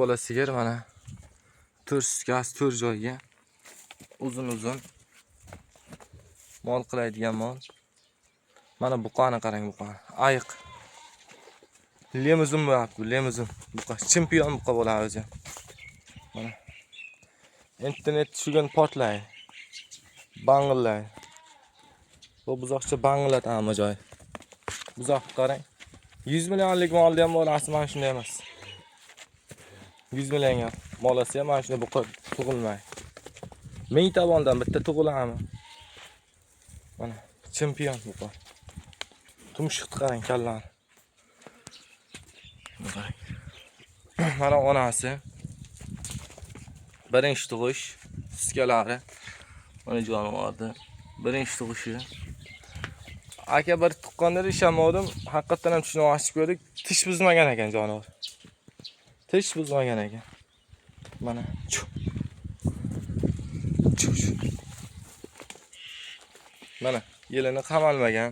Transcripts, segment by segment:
bola sigir mana. Turskasi tur joyga. Uzun-uzun. Mol qiladigan mol. Mana buqani qarang, buqa. Ayiq. Limuzin bo'lyapti, limuzin. Buqa chempion buqa bo'ladi o'zi. Mana. Internet tushgan portlaydi. Bangillaydi. Bu buzoqcha bangiladi hamma joy. Buzoq qarang. 100 millionlik molda ham bo'lasi mana shunday emas. 100 millionga mol olsa ham mana shunday buqa tug'ilmaydi. 1000 ta boldan bitta tug'iladimi? Mana chempion buqa. Tumshuqni qarang kallani. Mana onasi. Birinchi tug'ish, suskalari. Mana jonivordi. Birinchi tug'ishi. Aka bir tuqqanda ishamadim. Haqiqatan ham tushunib ochib ko'rdik. Tish buzmagan ekan jonivor. Tish buzmagan ekan. Mana. Mana yelini qamalmagan.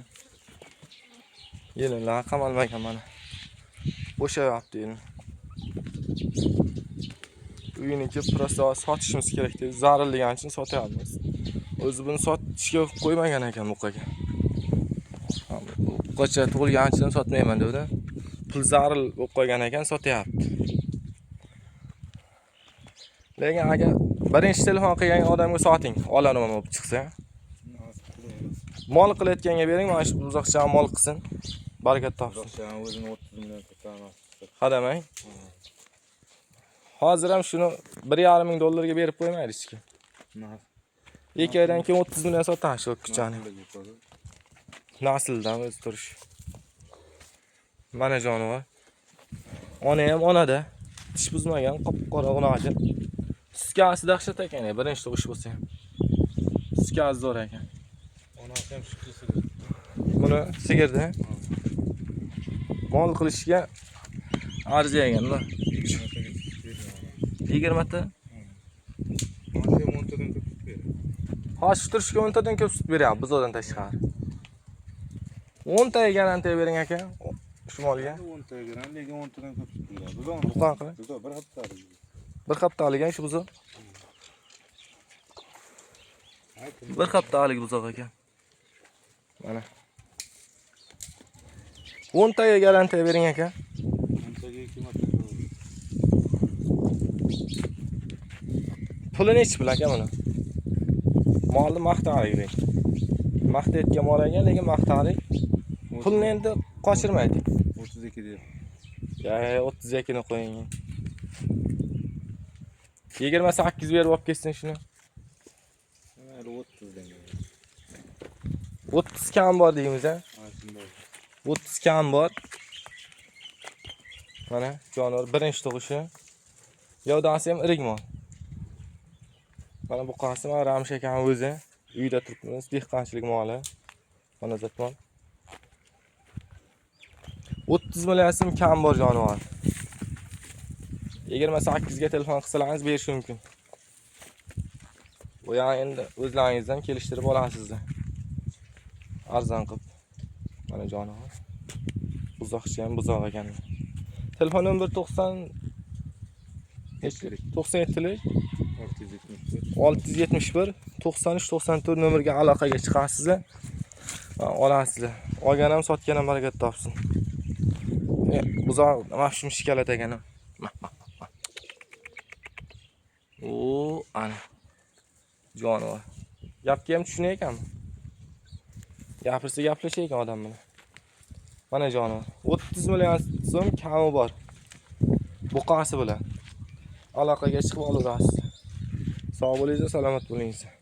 Yelinlar qamalmagan mana. Bo'shayapti yelin. Uyiniki prosta sotishimiz kerak deb zarilligani uchun sotyapmiz. O'zi buni sotishga qo'ymagan ekan buqaga. Buqacha tug'ilgan uchun sotmayman dedi. Pul zaril bo'lib qolgan ekan sotyapti. Lekin aka birinchi telefon qilgan odamga soting, olaman bo'lib chiqsa. Mol qilayotganga bering, mana shu buzoqchani mol qilsin. Barakat topsin. Buzoqchani o'zini 30 million tutaman. Hadamay. Hozir ham shuni 1,5 ming dollarga berib qo'ymaydi hech kim. 2 oydan keyin 30 million sotamiz shu kuchani. Nasldan o'z turish. Mana jonivor. Ona ham onada. Tish buzmagan, qop-qora g'unochi. Suskasi dahshat ekan, birinchi tug'ish bo'lsa ham. Suskasi zo'r ekan. Onasi ham shukr sigir. Buni sigirda mol qilishga arzimagan, bu. 20 ta. Mana 10 tadan ko'p sut beradi. Hozir turishga 10 tadan ko'p sut beryapti bizdan tashqari. 10 taga garantiya bering aka. Shu molga. 10 taga garantiya, lekin 10 tadan ko'p sut beradi. Bizon qanaqa? Bizon bir haftalik. Bir haftalik shu buzoq. Bir haftalik buzoq ekan. Mana. 10 taga garantiya bering aka. 10 taga 2 marta. Puli nech pul aka buni? Molni maqtalik deng. Maqtayotgan mol ekan, lekin maqtalik. Pulni endi qochirmaydi. 32 deb. Ya 32 ni qo'ying. 28 berib olib ketsin shuni. Mayli 30 dan. 30 kam bor deymiz a. 30 kam bor. Mana jonivor birinchi tug'ishi. Yovdasi ham irig mol. Mana bu qasım Ramiş ekan o'zi. Uyda turibmiz, dehqonchilik moli. Mana zatmon. 30 million so'm kam bor jonivor. 28 ga telefon qilsangiz berish mumkin. Bu ya endi o'zlaringizdan kelishtirib olasiz. Arzon qilib. Mana jonivor. Buzoqchi ham buzoq ekan. Telefon nomer 90 97lik 671 93 94 nomerga aloqaga chiqasizlar. Olasizlar. Olgan ham sotgan ham barakat topsin. Buzoq mashum shikalat ekan. O, ana. Jonivor. Gapga ham tushunay ekanmi? Gapirsa gaplashar ekan odam bilan. Mana jonivor. 30 million so'm kami bor. Buqasi bilan aloqaga chiqib olaverasiz. Sog' bo'linglar, salomat bo'linglar.